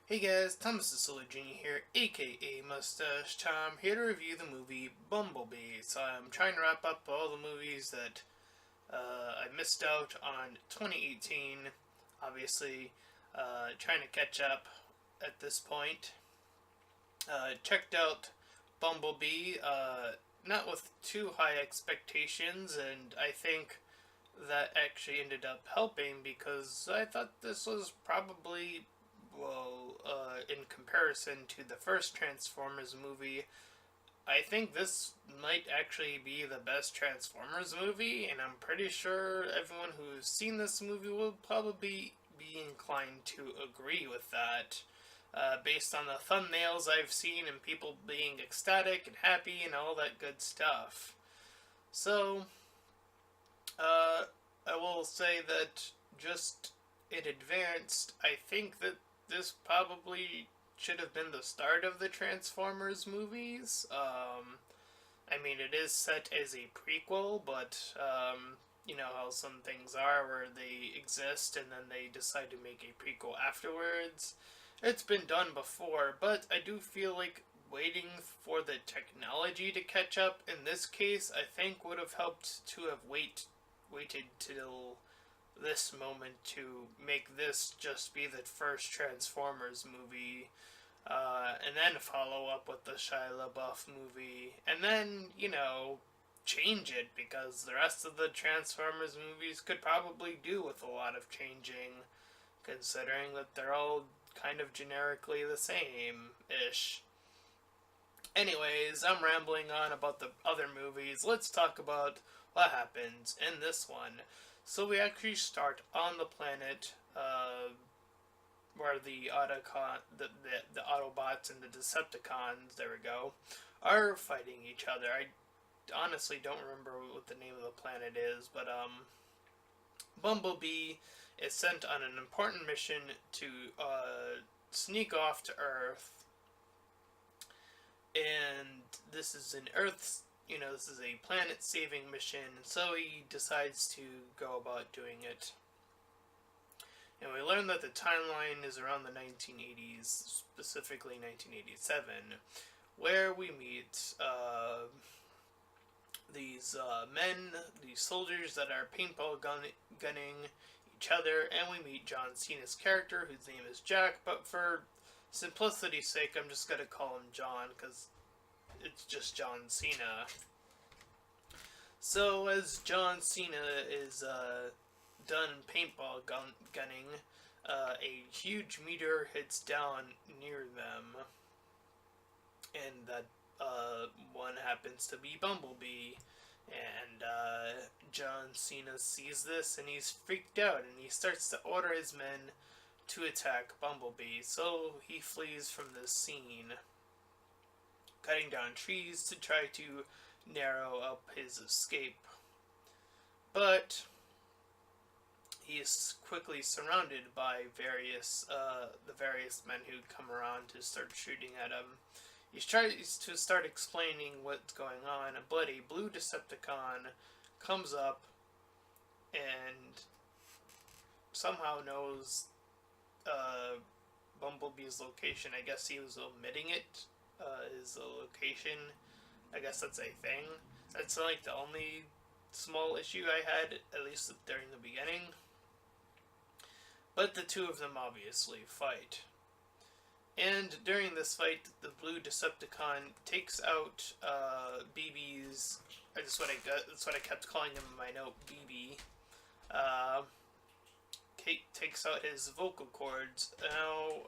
Hey guys, Thomas the Solar Genie here, aka Mustached. I'm here to review the movie BumbleBee. So I'm trying to wrap up all the movies that I missed out on 2018. Obviously, trying to catch up at this point. Checked out BumbleBee, not with too high expectations, and I think that actually ended up helping because I thought this was probably, in comparison to the first Transformers movie, I think this might actually be the best Transformers movie, and I'm pretty sure everyone who's seen this movie will probably be inclined to agree with that. Based on the thumbnails I've seen and people being ecstatic and happy and all that good stuff. So, uh, I will say that just in advance, I think that this probably should have been the start of the Transformers movies. I mean, it is set as a prequel, but you know how some things are where they exist and then they decide to make a prequel afterwards. It's been done before, but I do feel like waiting for the technology to catch up in this case, I think would have helped to have waited till this moment to make this just be the first Transformers movie, and then follow up with the Shia LaBeouf movie, and then, change it because the rest of the Transformers movies could probably do with a lot of changing, considering that they're all kind of generically the same ish. Anyways, I'm rambling on about the other movies. Let's talk about what happens in this one. So we actually start on the planet where the the Autobots and the Decepticons, there we go, are fighting each other. I honestly don't remember what the name of the planet is, but Bumblebee is sent on an important mission to sneak off to Earth, and this is an Earth's, this is a planet-saving mission, so he decides to go about doing it. And we learn that the timeline is around the 1980s, specifically 1987, where we meet these men, these soldiers that are gunning each other, and we meet John Cena's character, whose name is Jack, but for simplicity's sake, I'm just gonna call him John, because it's just John Cena. So, as John Cena is done gunning, a huge meteor hits down near them, and that one happens to be Bumblebee. And John Cena sees this and he's freaked out and he starts to order his men to attack Bumblebee. So he flees from this scene, cutting down trees to try to narrow up his escape. But he is quickly surrounded by the various men who come around to start shooting at him. He tries to start explaining what's going on, but a blue Decepticon comes up and somehow knows Bumblebee's location. I guess he was omitting it, his location. I guess that's a thing. That's like the only small issue I had, at least during the beginning. But the two of them obviously fight. And during this fight, the blue Decepticon takes out BB's. That's what I kept calling him in my note, BB. Takes out his vocal cords. Now,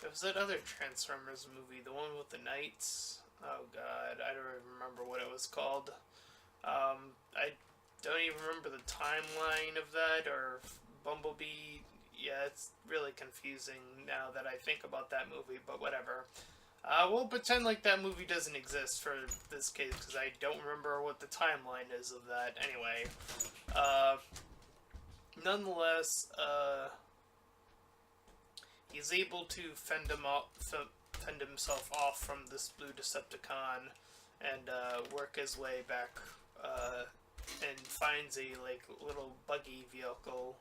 there was that other Transformers movie, the one with the knights. Oh god, I don't even remember what it was called. I don't even remember the timeline of that, or Bumblebee. Yeah, it's really confusing now that I think about that movie, but whatever. We'll pretend like that movie doesn't exist for this case, because I don't remember what the timeline is of that. Anyway, nonetheless, he's able to fend himself off from this blue Decepticon and work his way back and finds a little buggy vehicle,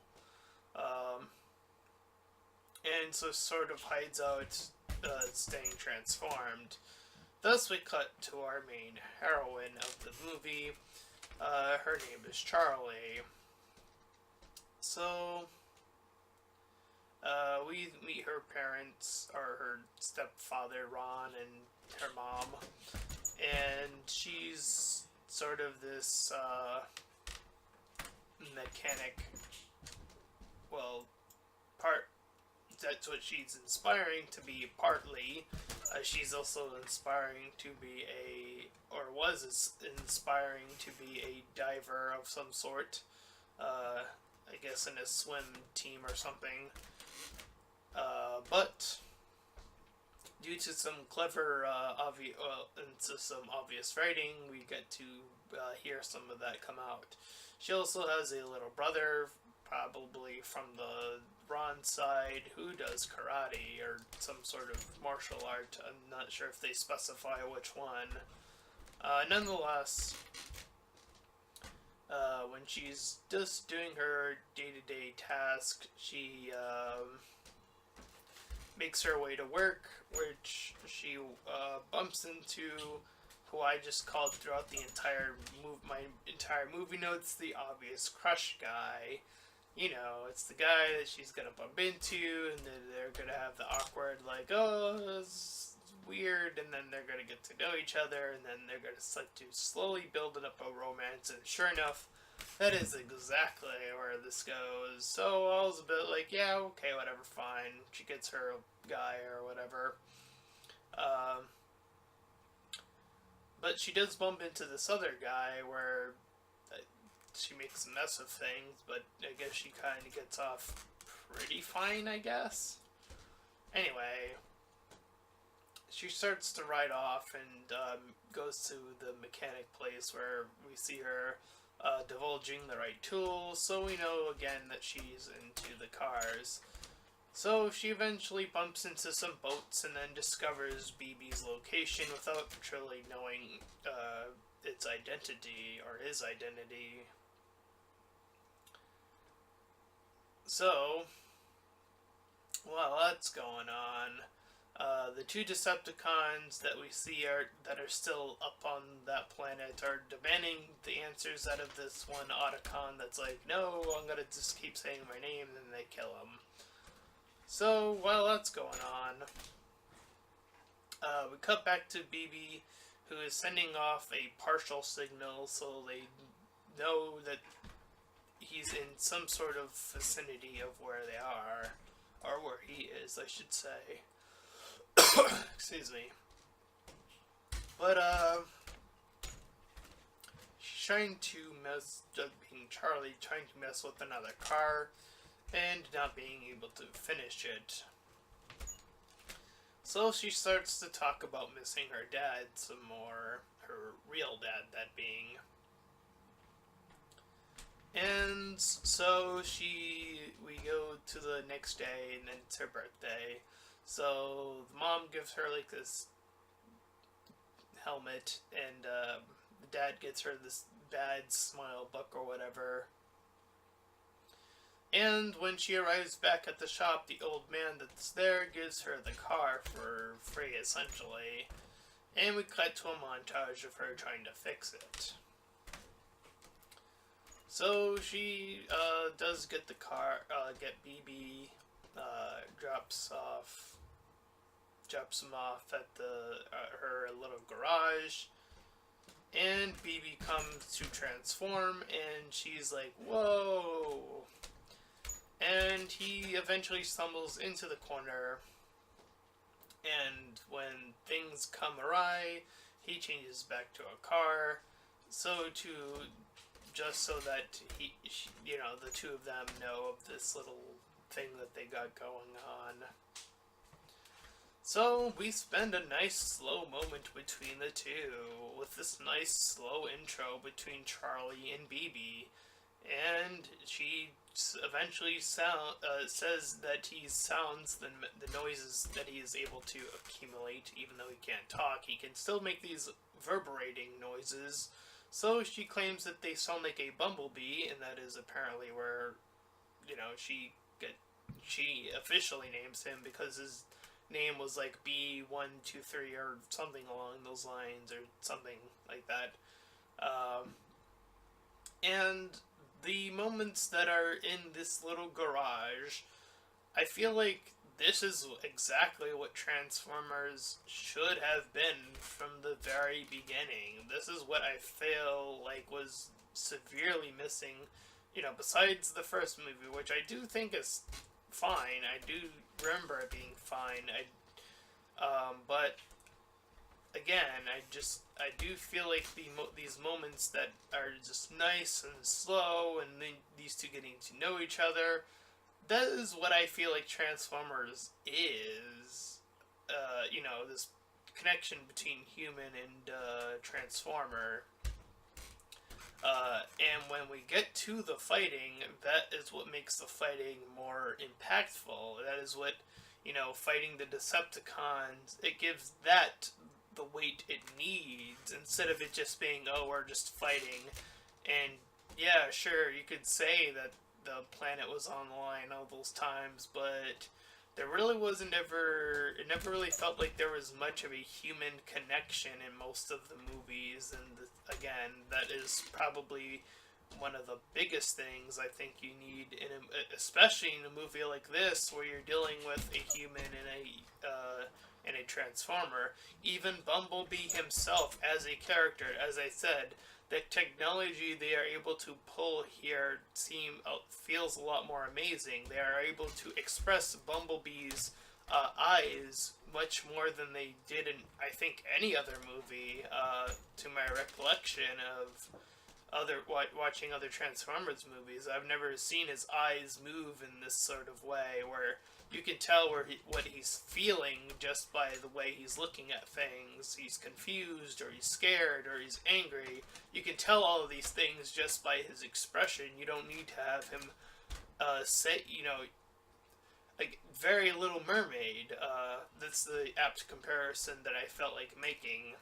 and so sort of hides out, staying transformed. Thus, we cut to our main heroine of the movie. Her name is Charlie. So, we meet her parents, or her stepfather, Ron, and her mom. And she's sort of this, mechanic. Well, that's what she's inspiring to be partly. She's also inspiring to be or was inspiring to be a diver of some sort. I guess in a swim team or something. But due to some clever, into some obvious writing, we get to hear some of that come out. She also has a little brother, probably from the Ron side, who does karate or some sort of martial art. I'm not sure if they specify which one. Nonetheless, when she's just doing her day-to-day task, she makes her way to work, which she bumps into who I just called throughout the my entire movie notes the obvious crush guy. You know, it's the guy that she's gonna bump into, and then they're gonna have the awkward, like, oh, it's weird, and then they're gonna get to know each other, and then they're gonna start to slowly build up a romance, and sure enough, that is exactly where this goes. So I was a bit like, yeah, okay, whatever, fine. She gets her guy or whatever. But she does bump into this other guy where she makes a mess of things, but I guess she kind of gets off pretty fine, I guess. Anyway, she starts to ride off and goes to the mechanic place where we see her divulging the right tools, so we know again that she's into the cars. So she eventually bumps into some boats and then discovers BB's location without truly knowing its identity, or his identity. So, while that's going on, the two Decepticons that we see that are still up on that planet are demanding the answers out of this one Otacon that's like, no, I'm gonna just keep saying my name, and then they kill him. So, while that's going on, we cut back to BB, who is sending off a partial signal so they know that he's in some sort of vicinity of where they are, or where he is, I should say. Excuse me. But, she's trying to being Charlie, trying to mess with another car, and not being able to finish it. So she starts to talk about missing her dad some more, her real dad, that being. And so we go to the next day, and then it's her birthday. So the mom gives her like this helmet, and the dad gets her this bad smile book or whatever. And when she arrives back at the shop, the old man that's there gives her the car for free, essentially. And we cut to a montage of her trying to fix it. So she does get the car, get BB, drops him off at her little garage. And BB comes to transform, and she's like, whoa! And he eventually stumbles into the corner, and when things come awry, he changes back to a car, just so that the two of them know of this little thing that they got going on. So we spend a nice slow moment between the two, with this nice slow intro between Charlie and BB, and she eventually says that he sounds the noises that he is able to accumulate. Even though he can't talk, he can still make these reverberating noises. So she claims that they sound like a bumblebee, and that is apparently where, she she officially names him because his name was like B123 or something along those lines or something like that. Um, and the moments that are in this little garage, I feel like this is exactly what Transformers should have been from the very beginning. This is what I feel like was severely missing, besides the first movie, which I do think is fine. I do remember it being fine. But again, I do feel like these moments that are just nice and slow, and then these two getting to know each other. That is what I feel like Transformers is. This connection between human and Transformer. And when we get to the fighting, that is what makes the fighting more impactful. That is what, fighting the Decepticons, it gives that the weight it needs instead of it just being, oh, we're just fighting. And yeah, sure, you could say that the planet was on the line all those times, but there really wasn't ever. It never really felt like there was much of a human connection in most of the movies, and again, that is probably one of the biggest things I think you need especially in a movie like this, where you're dealing with a human and a transformer. Even Bumblebee himself, as a character, as I said, the technology they are able to pull here feels a lot more amazing. They are able to express Bumblebee's eyes much more than they did in, I think, any other movie. To my recollection of watching other Transformers movies, I've never seen his eyes move in this sort of way, where you can tell what he's feeling just by the way he's looking at things. He's confused, or he's scared, or he's angry. You can tell all of these things just by his expression. You don't need to have him say, like Very Little Mermaid. That's the apt comparison that I felt like making.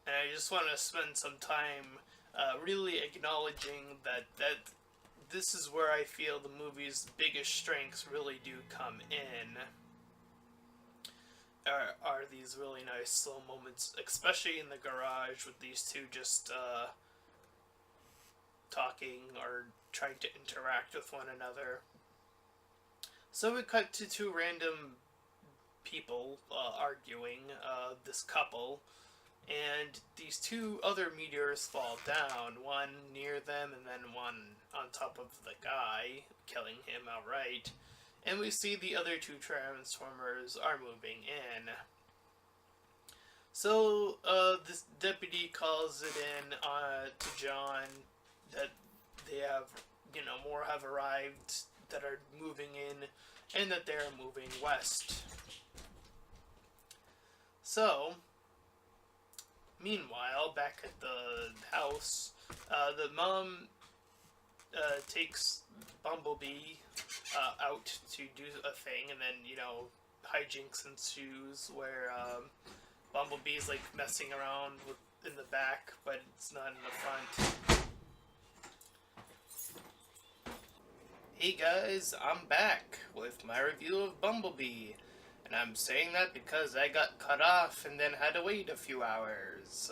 And I just want to spend some time really acknowledging that this is where I feel the movie's biggest strengths really do come in. Are these really nice slow moments, especially in the garage with these two just talking or trying to interact with one another. So we cut to two random people arguing, this couple, and these two other meteors fall down, one near them and then one on top of the guy, killing him outright. And we see the other two Transformers are moving in. So, this deputy calls it in to John that they have, more have arrived that are moving in, and that they're moving west. So, meanwhile, back at the house, the mom takes Bumblebee out to do a thing, and then, hijinks ensues where Bumblebee's like messing around in the back, but it's not in the front. Hey guys, I'm back with my review of Bumblebee. And I'm saying that because I got cut off and then had to wait a few hours.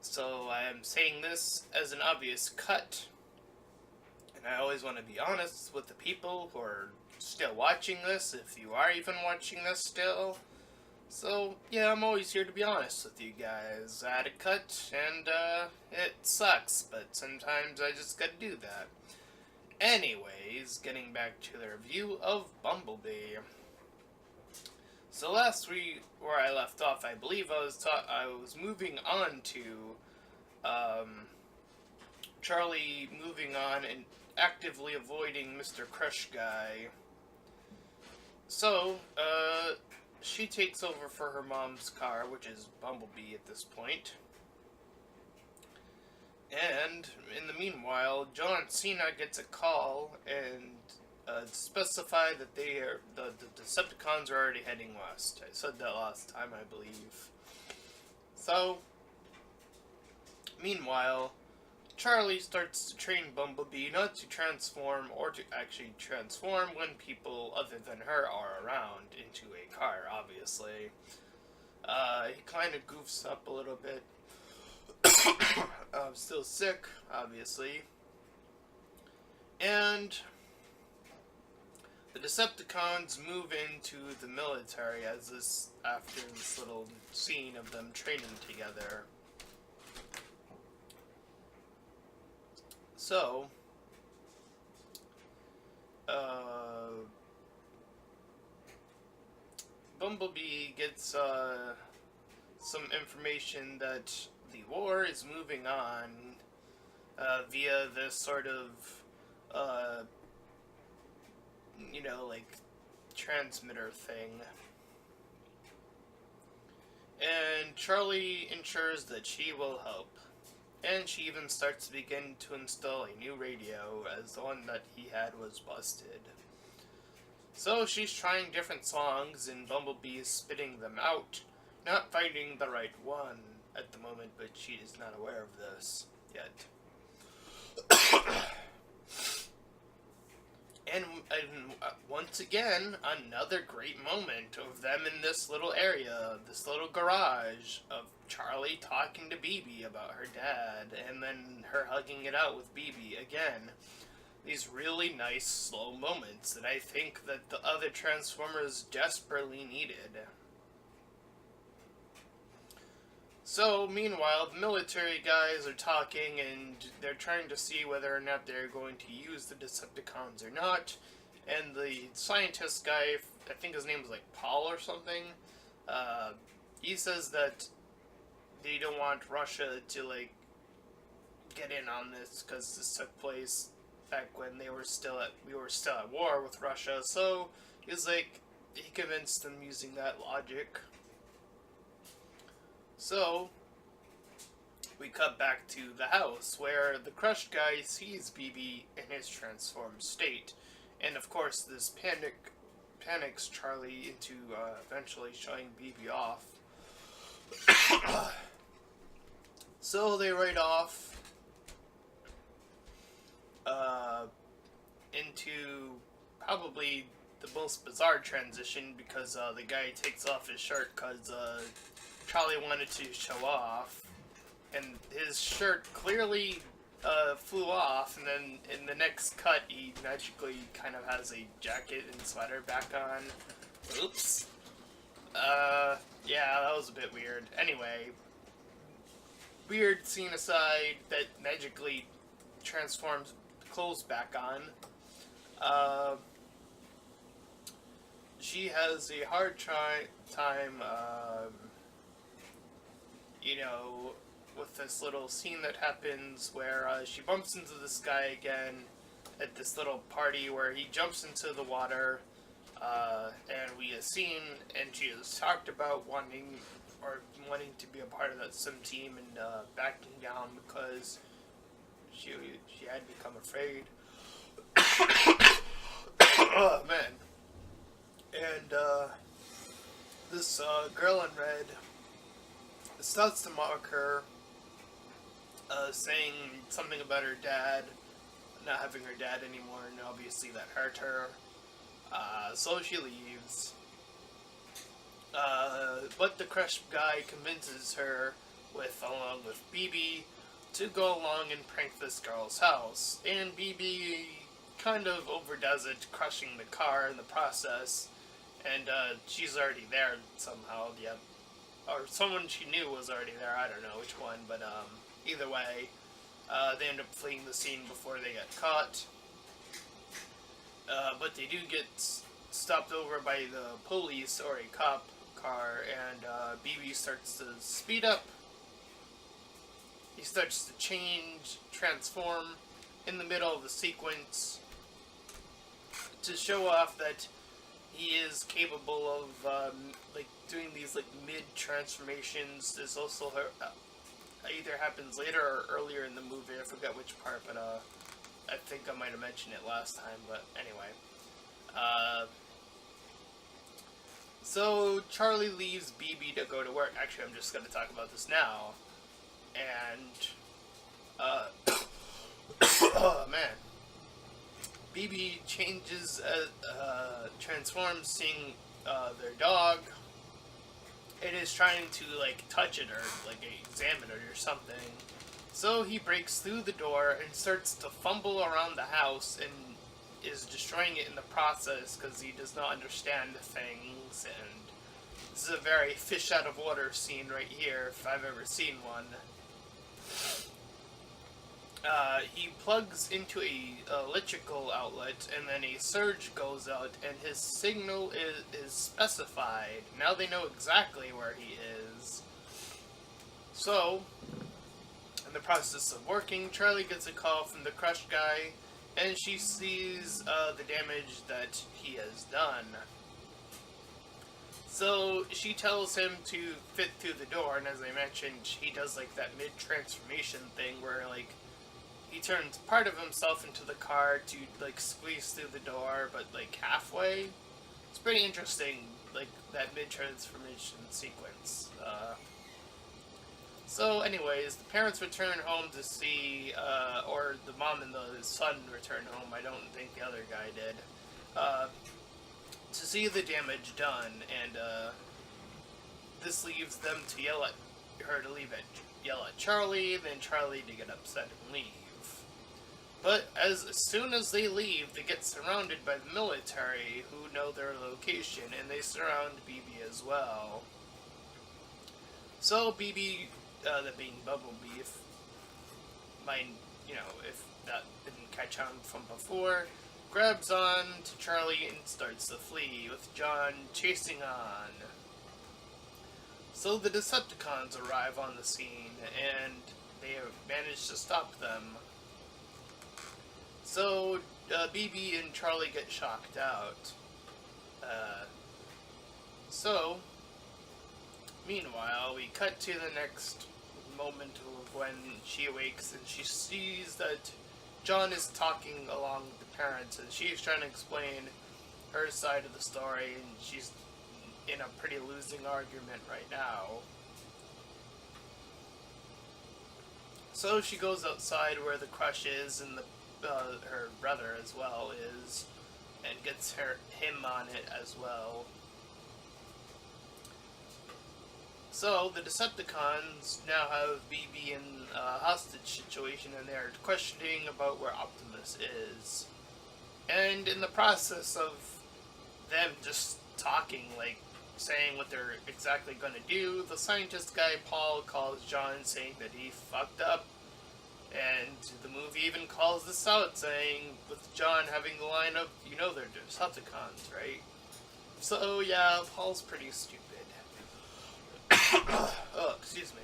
So I am saying this as an obvious cut. And I always want to be honest with the people who are still watching this, if you are even watching this still. So, yeah, I'm always here to be honest with you guys. I had a cut, and it sucks, but sometimes I just gotta do that. Anyways, getting back to the review of Bumblebee. So last week, where I left off, I believe I was moving on to Charlie moving on and actively avoiding Mr. Crush Guy. So, she takes over for her mom's car, which is Bumblebee at this point. And, in the meanwhile, John Cena gets a call and specify that the Decepticons are already heading west. I said that last time, I believe. So, meanwhile, Charlie starts to train Bumblebee not to transform, or to actually transform when people other than her are around, into a car, obviously. He kind of goofs up a little bit. Still sick, obviously. And the Decepticons move into the military after this little scene of them training together. So, Bumblebee gets some information that the war is moving on via this sort of like transmitter thing. And Charlie ensures that she will help. And she even starts to begin to install a new radio, as the one that he had was busted. So she's trying different songs, and Bumblebee is spitting them out, not finding the right one at the moment, but she is not aware of this yet. And once again, another great moment of them in this little area, this little garage, of Charlie talking to BB about her dad, and then her hugging it out with BB again. These really nice, slow moments that I think that the other Transformers desperately needed. So, meanwhile, the military guys are talking, and they're trying to see whether or not they're going to use the Decepticons or not. And the scientist guy, I think his name is like Paul or something, he says that they don't want Russia to get in on this, because this took place back when we were still at war with Russia. So he convinced them using that logic. So, we cut back to the house, where the crushed guy sees BB in his transformed state. And of course, this panics Charlie into eventually shutting BB off. So they ride off into probably the most bizarre transition, because the guy takes off his shirt because Charlie wanted to show off, and his shirt clearly flew off, and then in the next cut he magically kind of has a jacket and sweater back on. Oops. Yeah, that was a bit weird. Anyway, weird scene aside, that magically transforms clothes back on. She has a hard time, with this little scene that happens where she bumps into this guy again at this little party where he jumps into the water, and we have seen, and she has talked about wanting to be a part of that sim team, and backing down because she had become afraid. Oh man. And this girl in red starts to mock her, saying something about her dad, not having her dad anymore, and obviously that hurt her. So she leaves. But the crushed guy convinces her, along with BB, to go along and prank this girl's house. And BB kind of overdoes it, crushing the car in the process. And she's already there somehow, yep. Or someone she knew was already there, I don't know which one, but either way, they end up fleeing the scene before they get caught. But they do get stopped over by the police or a cop car, and BB starts to speed up. He starts to transform in the middle of the sequence to show off that he is capable of doing these mid transformations. There's also either happens later or earlier in the movie. I forget which part, but I think I might have mentioned it last time. But anyway, so Charlie leaves BB to go to work. Actually, I'm just going to talk about this now. And Uh, oh man. BB changes, transforms, seeing their dog. It is trying to like touch it or like examine it or something. So he breaks through the door and starts to fumble around the house and is destroying it in the process because he does not understand things. And this is a very fish out of water scene right here, if I've ever seen one. He plugs into a electrical outlet, and then a surge goes out, and his signal is specified. Now they know exactly where he is. So, in the process of working, Charlie gets a call from the Crush guy, and she sees the damage that he has done. So she tells him to fit through the door, and as I mentioned, he does like that mid-transformation thing where like he turns part of himself into the car to like squeeze through the door, but like halfway. It's pretty interesting, like that mid-transformation sequence. So anyways, the parents return home to see, or the mom and the son return home, I don't think the other guy did, to see the damage done, and this leaves them to yell at her to leave it. Yell at Charlie, then Charlie to get upset and leave. But as soon as they leave, they get surrounded by the military, who know their location, and they surround BB as well. So BB, that being BumbleBee, if that didn't catch on from before, grabs on to Charlie and starts to flee, with John chasing on. So the Decepticons arrive on the scene, and they have managed to stop them. So, BB and Charlie get shocked out. Meanwhile, we cut to the next moment of when she awakes and she sees that John is talking along with the parents, and she's trying to explain her side of the story, and she's in a pretty losing argument right now. So she goes outside where the Crush is, and her brother as well is, and gets him on it as well. So the Decepticons now have BB in a hostage situation, and they're questioning about where Optimus is. And in the process of them just talking, like saying what they're exactly going to do, the scientist guy Paul calls John saying that he fucked up. And the movie even calls this out, saying, with John having the line of, you know they're Decepticons, right? So, yeah, Paul's pretty stupid. Oh, excuse me.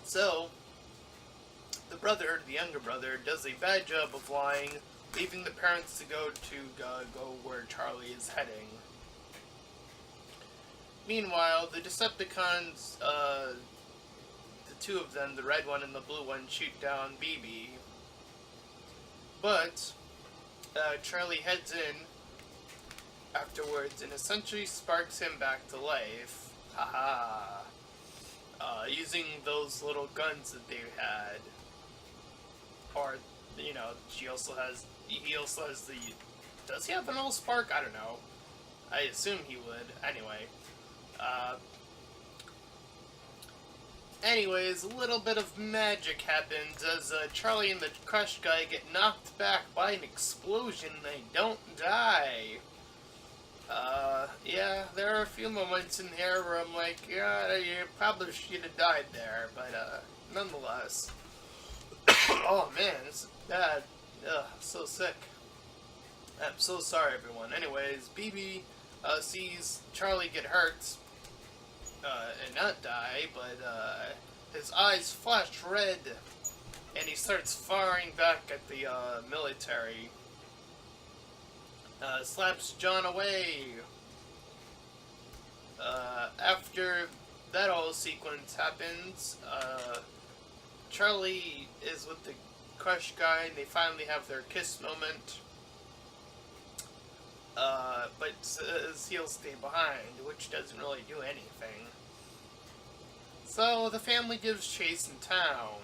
So, the younger brother, does a bad job of lying, leaving the parents to go where Charlie is heading. Meanwhile, the Decepticons, two of them, the red one and the blue one, shoot down BB. But Charlie heads in afterwards and essentially sparks him back to life. Haha. Using those little guns that they had. Or, he also has the... Does he have an old spark? I don't know. I assume he would. Anyway. Anyways, a little bit of magic happens as Charlie and the Crush guy get knocked back by an explosion. They don't die. Yeah, there are a few moments in here where I'm like, yeah, you probably should have died there, but, nonetheless. Oh man, this is bad. Ugh, I'm so sick. I'm so sorry, everyone. Anyways, BB, sees Charlie get hurt, and not die, but, his eyes flash red, and he starts firing back at the, military. Slaps John away. After that whole sequence happens, Charlie is with the Crush guy, and they finally have their kiss moment. But says he'll stay behind, which doesn't really do anything. So the family gives chase in town.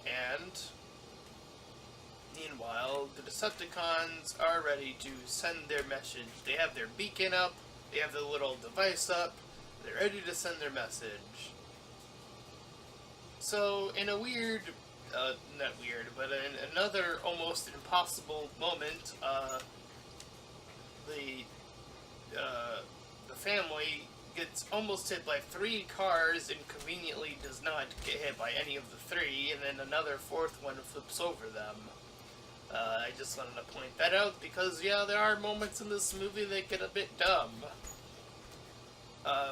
And meanwhile, the Decepticons are ready to send their message. They have their beacon up, they have the little device up, they're ready to send their message. So, in a weird, not weird, but in another almost impossible moment, the family gets almost hit by 3 cars and conveniently does not get hit by any of the 3, and then another 4th one flips over them. I just wanted to point that out because, yeah, there are moments in this movie that get a bit dumb.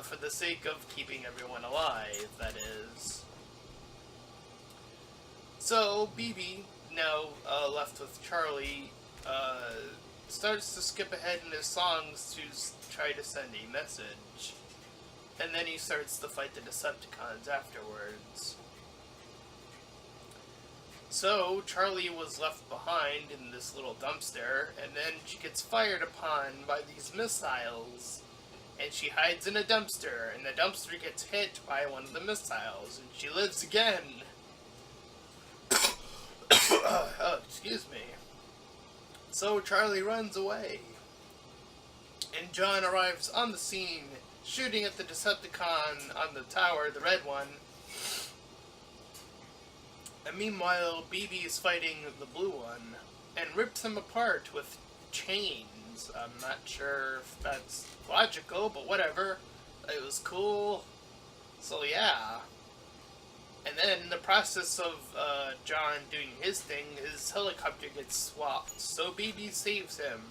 For the sake of keeping everyone alive, that is. So, BB, now left with Charlie, starts to skip ahead in his songs to try to send a message. And then he starts to fight the Decepticons afterwards. So, Charlie was left behind in this little dumpster, and then she gets fired upon by these missiles. And she hides in a dumpster, and the dumpster gets hit by one of the missiles, and she lives again. Oh, excuse me. So Charlie runs away. And John arrives on the scene, shooting at the Decepticon on the tower, the red one. And meanwhile, BB is fighting the blue one, and rips him apart with chains. I'm not sure if that's logical, but whatever. It was cool. So yeah. And then in the process of John doing his thing, his helicopter gets swapped, so BB saves him.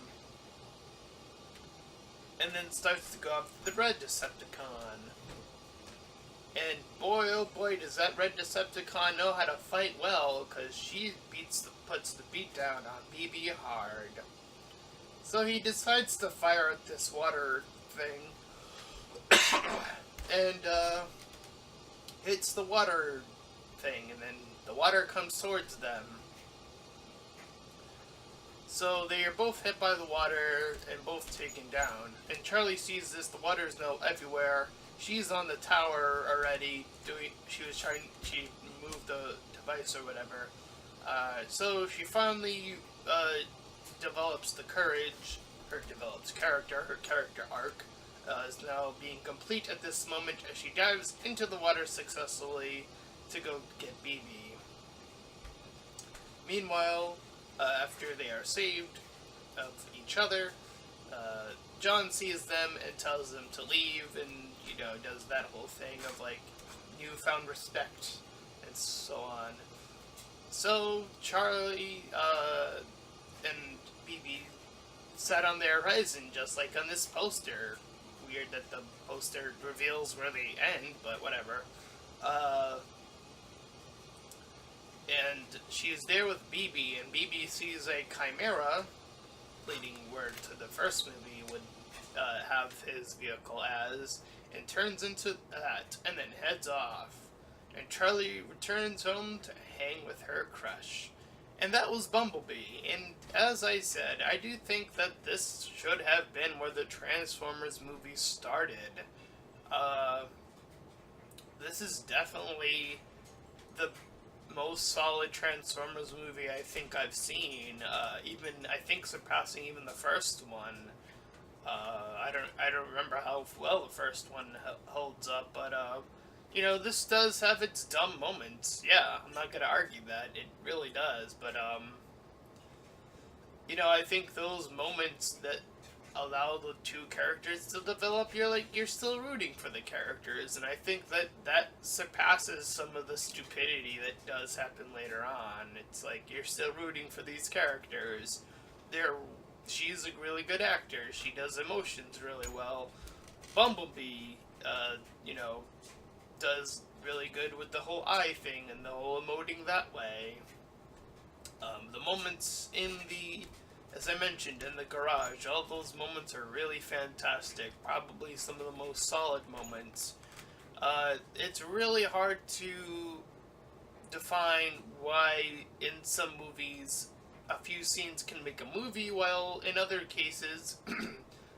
And then starts to go after the red Decepticon. And boy, oh boy, does that red Decepticon know how to fight well, because she puts the beat down on BB hard. So he decides to fire at this water thing. And, hits the water thing, and then the water comes towards them. So they are both hit by the water and both taken down. And Charlie sees this, the water's now everywhere. She's on the tower already, she moved the device or whatever. So she finally, develops the courage, her character arc, is now being complete at this moment as she dives into the water successfully to go get BB. Meanwhile, after they are saved of each other, John sees them and tells them to leave, and, does that whole thing of, newfound respect, and so on. So, Charlie, and BB sat on their horizon, just like on this poster. Weird that the poster reveals where they end, but whatever. And she is there with BB, and BB sees a chimera, leading word to the first movie would have his vehicle as, and turns into that, and then heads off. And Charlie returns home to hang with her crush. And that was BumbleBee, and as I said, I do think that this should have been where the Transformers movie started. This is definitely the most solid Transformers movie I think I've seen, I think surpassing even the first one. I don't remember how well the first one holds up, but, this does have its dumb moments. Yeah, I'm not gonna argue that. It really does, but, I think those moments that allow the two characters to develop, you're still rooting for the characters, and I think that surpasses some of the stupidity that does happen later on. It's like, you're still rooting for these characters. She's a really good actor. She does emotions really well. BumbleBee, does really good with the whole eye thing and the whole emoting that way. The moments as I mentioned, in the garage, all those moments are really fantastic. Probably some of the most solid moments. It's really hard to define why in some movies a few scenes can make a movie, while in other cases,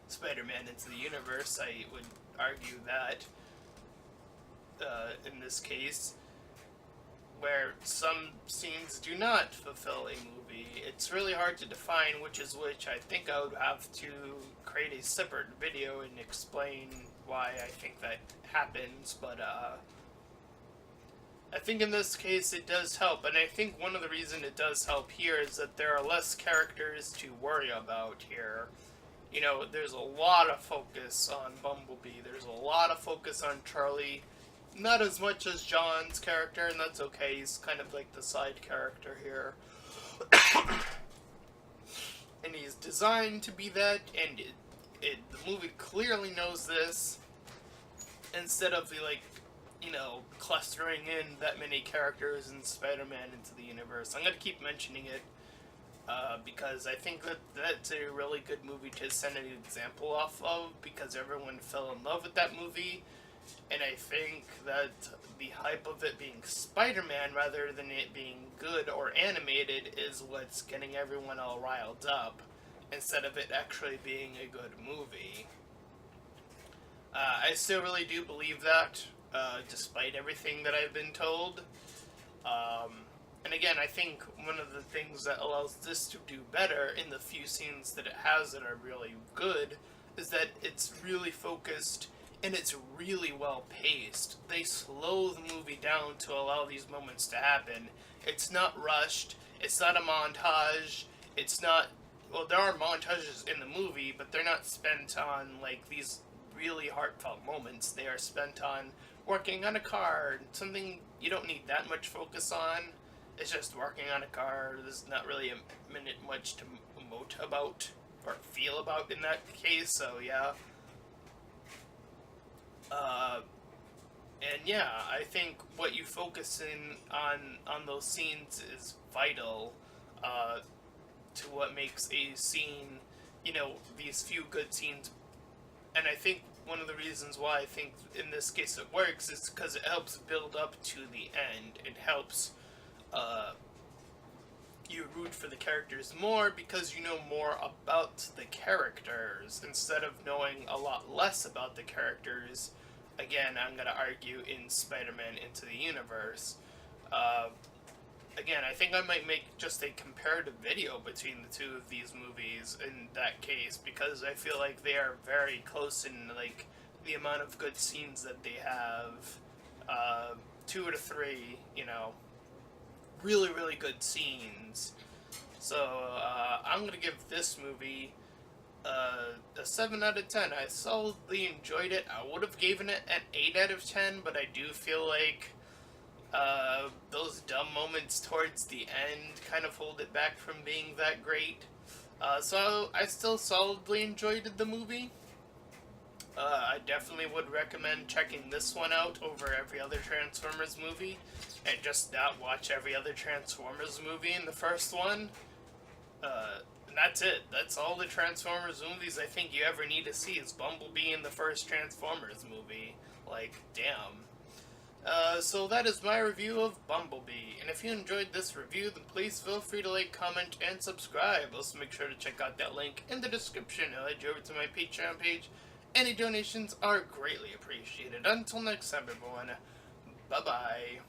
Spider-Man Into the Universe, I would argue that, in this case, where some scenes do not fulfill a movie. It's really hard to define which is which. I think I would have to create a separate video and explain why I think that happens, but I think in this case it does help, and I think one of the reasons it does help here is that there are less characters to worry about here. You know, there's a lot of focus on Bumblebee, there's a lot of focus on Charlie, not as much as John's character, and that's okay, he's kind of like the side character here. And he's designed to be that, and the movie clearly knows this, instead of the, like, you know, clustering in that many characters in Spider-Man into the universe. I'm going to keep mentioning it, because I think that that's a really good movie to send an example off of, because everyone fell in love with that movie, and I think that the hype of it being Spider-Man rather than it being good or animated is what's getting everyone all riled up, instead of it actually being a good movie. I still really do believe that, despite everything that I've been told. And again, I think one of the things that allows this to do better in the few scenes that it has that are really good is that it's really focused and it's really well paced. They slow the movie down to allow these moments to happen. It's not rushed, it's not a montage, it's not... Well, there are montages in the movie, but they're not spent on, like, these really heartfelt moments. They are spent on working on a car, something you don't need that much focus on. It's just working on a car. There's not really a minute much to emote about or feel about in that case, so yeah. And yeah, I think what you focus in on those scenes is vital to what makes a scene, you know, these few good scenes. And I think one of the reasons why I think in this case it works is because it helps build up to the end. It helps you root for the characters more because you know more about the characters instead of knowing a lot less about the characters. Again, I'm going to argue in Spider-Man Into the Universe. Again, I think I might make just a comparative video between the two of these movies in that case, because I feel like they are very close in, like, the amount of good scenes that they have. 2 to 3, you know, really, really good scenes. So, I'm gonna give this movie a 7 out of 10. I solidly enjoyed it. I would have given it an 8 out of 10, but I do feel like those dumb moments towards the end kind of hold it back from being that great. So I still solidly enjoyed the movie. I definitely would recommend checking this one out over every other Transformers movie, and just not watch every other Transformers movie in the first one. And that's it. That's all the Transformers movies I think you ever need to see is Bumblebee in the first Transformers movie. Like, damn. So that is my review of Bumblebee, and if you enjoyed this review, then please feel free to like, comment, and subscribe. Also make sure to check out that link in the description. It'll lead you over to my Patreon page. Any donations are greatly appreciated. Until next time, everyone, bye-bye.